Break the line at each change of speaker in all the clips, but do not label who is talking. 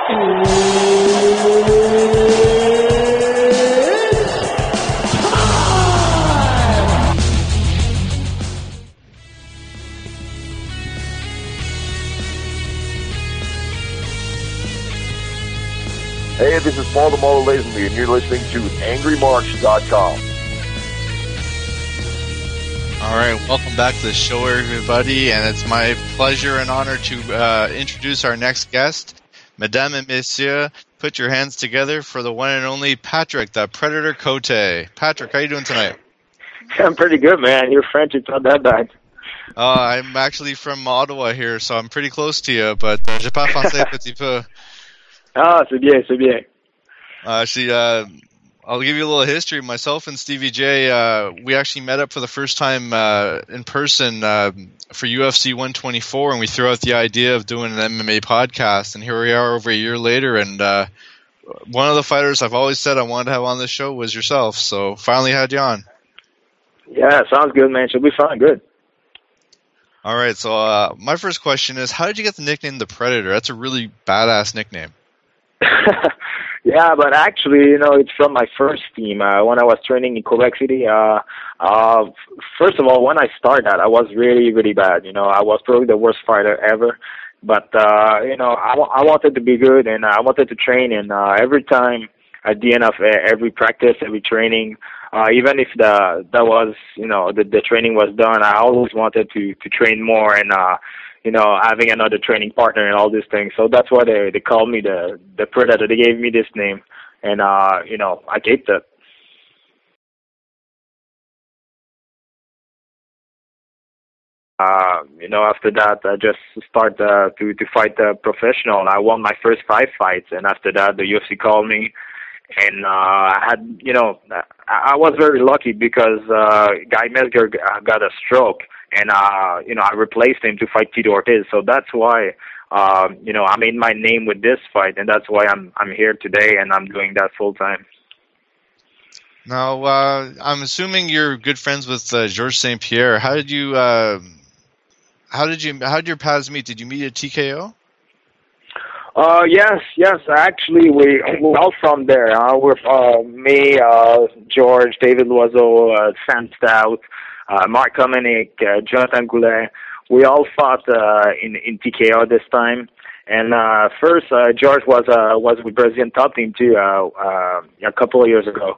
Hey, this is Paul the Model Lazenby, and you're listening to AngryMarks.com.
All right, welcome back to the show, everybody, and it's my pleasure and honor to introduce our next guest. Mesdames et Messieurs, put your hands together for the one and only Patrick, the Predator Cote. Patrick, how you doing tonight?
I'm pretty good, man. Your French is not that bad.
I'm actually from Ottawa here, so I'm pretty close to you, but je parle français un petit peu.
Ah, c'est bien, c'est bien.
Actually, I'll give you a little history. Myself and Stevie J, we actually met up for the first time in person for UFC 124, and we threw out the idea of doing an MMA podcast, and here we are over a year later, and one of the fighters I've always said I wanted to have on the show was yourself, so finally had you on.
Yeah, sounds good, man. Should be fun. Good.
All right, so my first question is, how did you get the nickname The Predator? That's a really badass nickname.
Yeah, but actually, it's from my first team. When I was training in Quebec City, first of all, when I started, I was really, really bad. I was probably the worst fighter ever. But, I wanted to be good, and I wanted to train. And every time, at the end of every practice, every training, even if the training was done, I always wanted to train more and having another training partner and all these things. So that's why they called me the Predator. They gave me this name, and I kept it. After that, I just started to fight professional. I won my first 5 fights, and after that, the UFC called me. And I had, I was very lucky because Guy Mesger got a stroke, and I replaced him to fight Tito Ortiz. So that's why, I made my name with this fight, and that's why I'm here today, and I'm doing that full time.
Now, I'm assuming you're good friends with Georges St Pierre. How did your paths meet? Did you meet at TKO?
Yes. Actually, we're all from there. We're me, George, David Loiseau, Sam Stout, Mark Comenic, Jonathan Goulet. We all fought in TKO this time. And first, George was with Brazilian top team too a couple of years ago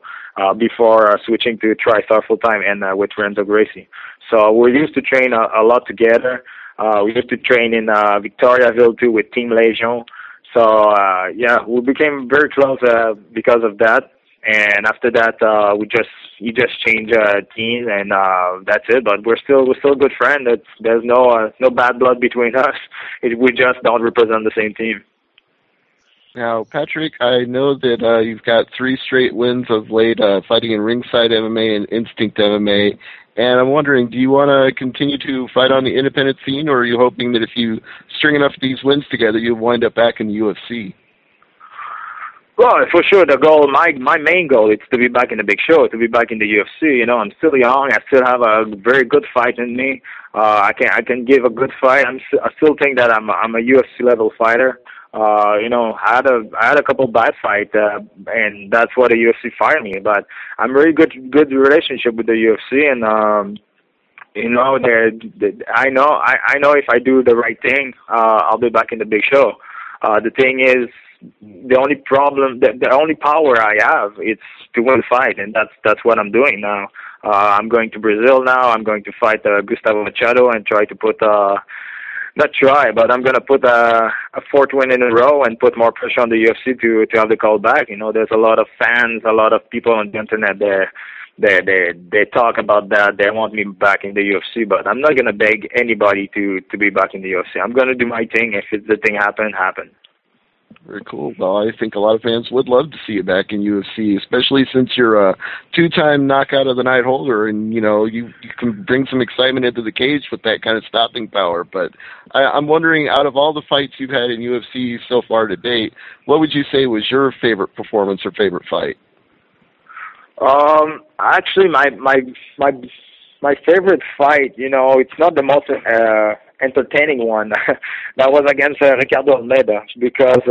before switching to TriStar full time and with Renzo Gracie. So we used to train a lot together. We used to train in Victoriaville too with Team Legion. So, we became very close because of that. And after that, he just changed teams, and that's it. But we're still good friends. There's no bad blood between us. We just don't represent the same team.
Now, Patrick, I know that you've got 3 straight wins of late fighting in Ringside MMA and Instinct MMA. And I'm wondering, do you want to continue to fight on the independent scene, or are you hoping that if you string enough of these wins together, you'll wind up back in the UFC?
Well, for sure, the goal, my main goal is to be back in the big show, to be back in the UFC. I'm still young. I still have a very good fight in me. I can give a good fight. I still think that I'm a UFC level fighter. I had a couple bad fights, and that's why the UFC fired me. But I'm really good relationship with the UFC, and I know if I do the right thing, I'll be back in the big show. The thing is, the only problem, the only power I have, it's to win the fight, and that's what I'm doing now. I'm going to Brazil now. I'm going to fight Gustavo Machado and try to put but I'm going to put a 4th win in a row and put more pressure on the UFC to have the call back. There's a lot of fans, a lot of people on the internet there. They talk about that. They want me back in the UFC, but I'm not going to beg anybody to be back in the UFC. I'm going to do my thing. If the thing happen.
Very cool. Well, I think a lot of fans would love to see you back in UFC, especially since you're a 2-time knockout of the night holder, and you can bring some excitement into the cage with that kind of stopping power. But I'm wondering, out of all the fights you've had in UFC so far to date, what would you say was your favorite performance or favorite fight?
Actually, my favorite fight, it's not the most entertaining one. That was against Ricardo Almeida, because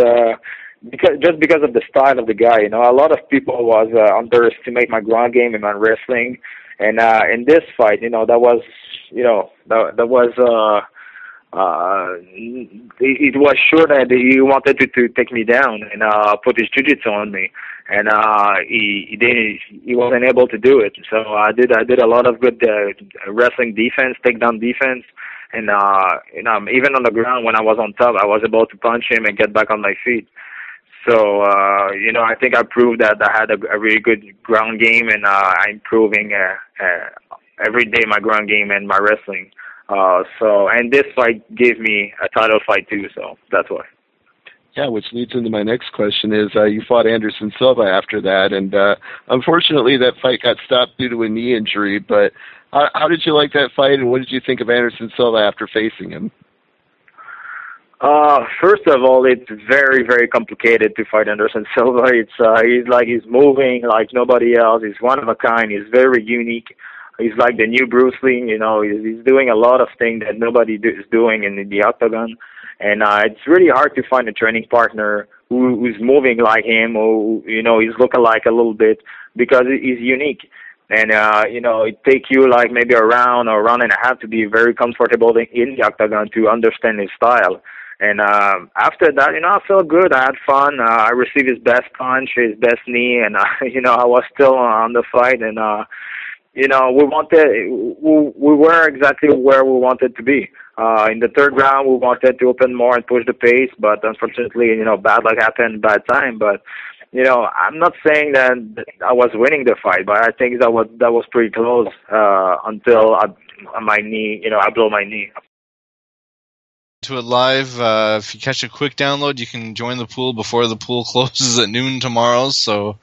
because of the style of the guy. You know, a lot of people was underestimate my ground game and my wrestling, and in this fight, you know, that was it was sure that he wanted to take me down and put his jiu-jitsu on me, and he wasn't able to do it. So I did a lot of good wrestling defense, takedown defense, and even on the ground when I was on top, I was able to punch him and get back on my feet. So I think I proved that I had a really good ground game, and I'm improving every day my ground game and my wrestling. And this fight gave me a title fight too, so that's why.
Yeah, which leads into my next question is you fought Anderson Silva after that, and unfortunately that fight got stopped due to a knee injury, but how did you like that fight, and what did you think of Anderson Silva after facing him?
First of all, it's very, very complicated to fight Anderson Silva. He's moving like nobody else. He's one of a kind. He's very unique. He's like the new Bruce Lee, you know. He's doing a lot of things that nobody is doing in the octagon, and it's really hard to find a training partner who's moving like him, or he's looking like a little bit, because he's unique. And it takes you like maybe a round or a round and a half to be very comfortable in the octagon to understand his style. And after that, I felt good. I had fun. I received his best punch, his best knee, and I was still on the fight, and we were exactly where we wanted to be. In the third round, we wanted to open more and push the pace, but unfortunately, bad luck happened, bad time. But, I'm not saying that I was winning the fight, but I think that was pretty close until my knee, I blew my knee.
To it live, if you catch a quick download, you can join the pool before the pool closes at noon tomorrow, so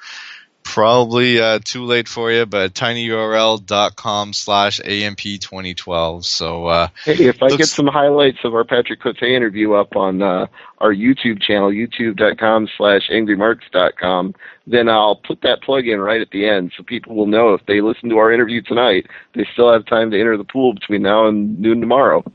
probably too late for you, but tinyurl.com/AMP2012. So,
hey, if I get some highlights of our Patrick Cote interview up on our YouTube channel, youtube.com/AngryMarks.com, then I'll put that plug in right at the end so people will know if they listen to our interview tonight, they still have time to enter the pool between now and noon tomorrow.